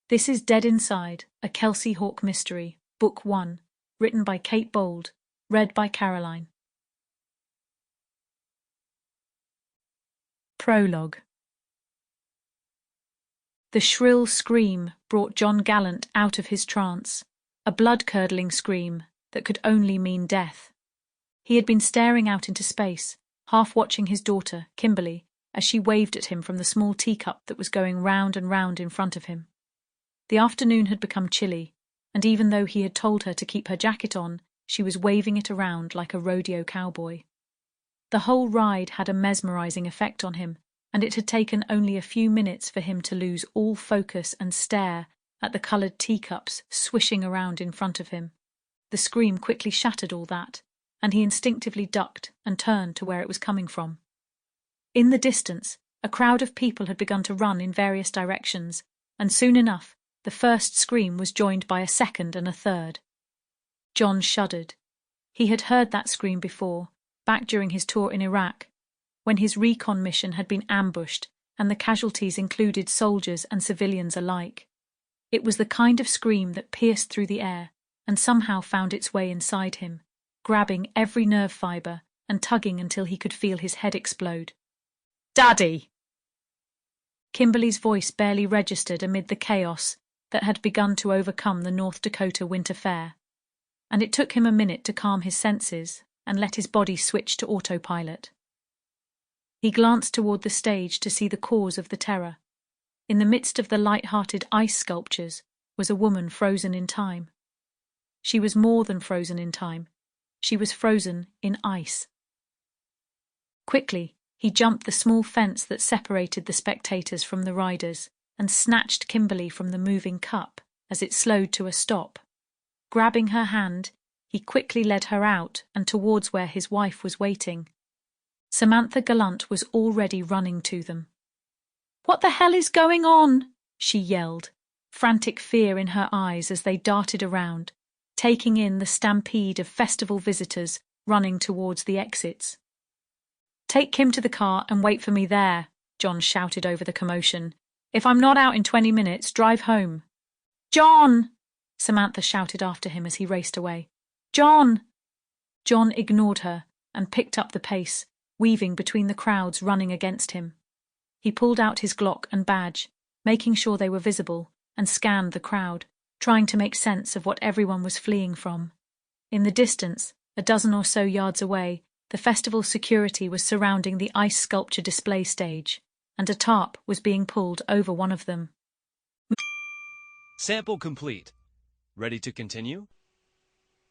This is Dead Inside, a Kelsey Hawk mystery, Book 1, written by Kate Bold, read by Caroline. Prologue. The shrill scream brought John Gallant out of his trance, a blood-curdling scream that could only mean death. He had been staring out into space, half watching his daughter, Kimberly, as she waved at him from the small teacup that was going round and round in front of him. The afternoon had become chilly, and even though he had told her to keep her jacket on, she was waving it around like a rodeo cowboy. The whole ride had a mesmerizing effect on him, and it had taken only a few minutes for him to lose all focus and stare at the colored teacups swishing around in front of him. The scream quickly shattered all that, and he instinctively ducked and turned to where it was coming from. In the distance, a crowd of people had begun to run in various directions, and soon enough, the first scream was joined by a second and a third. John shuddered. He had heard that scream before, back during his tour in Iraq, when his recon mission had been ambushed and the casualties included soldiers and civilians alike. It was the kind of scream that pierced through the air and somehow found its way inside him, grabbing every nerve fiber and tugging until he could feel his head explode. "Daddy!" Kimberly's voice barely registered amid the chaos that had begun to overcome the North Dakota winter fair, and it took him a minute to calm his senses and let his body switch to autopilot. He glanced toward the stage to see the cause of the terror. In the midst of the light-hearted ice sculptures was a woman frozen in time. She was more than frozen in time. She was frozen in ice. Quickly, he jumped the small fence that separated the spectators from the riders and snatched Kimberly from the moving cup as it slowed to a stop. Grabbing her hand, he quickly led her out and towards where his wife was waiting. Samantha Gallant was already running to them. "What the hell is going on?" she yelled, frantic fear in her eyes as they darted around, taking in the stampede of festival visitors running towards the exits. "Take Kim to the car and wait for me there," John shouted over the commotion. "If I'm not out in 20 minutes, drive home." "John!" Samantha shouted after him as he raced away. "John!" John ignored her and picked up the pace, weaving between the crowds running against him. He pulled out his Glock and badge, making sure they were visible, and scanned the crowd, trying to make sense of what everyone was fleeing from. In the distance, a dozen or so yards away, the festival security was surrounding the ice sculpture display stage, and a tarp was being pulled over one of them. Sample complete. Ready to continue?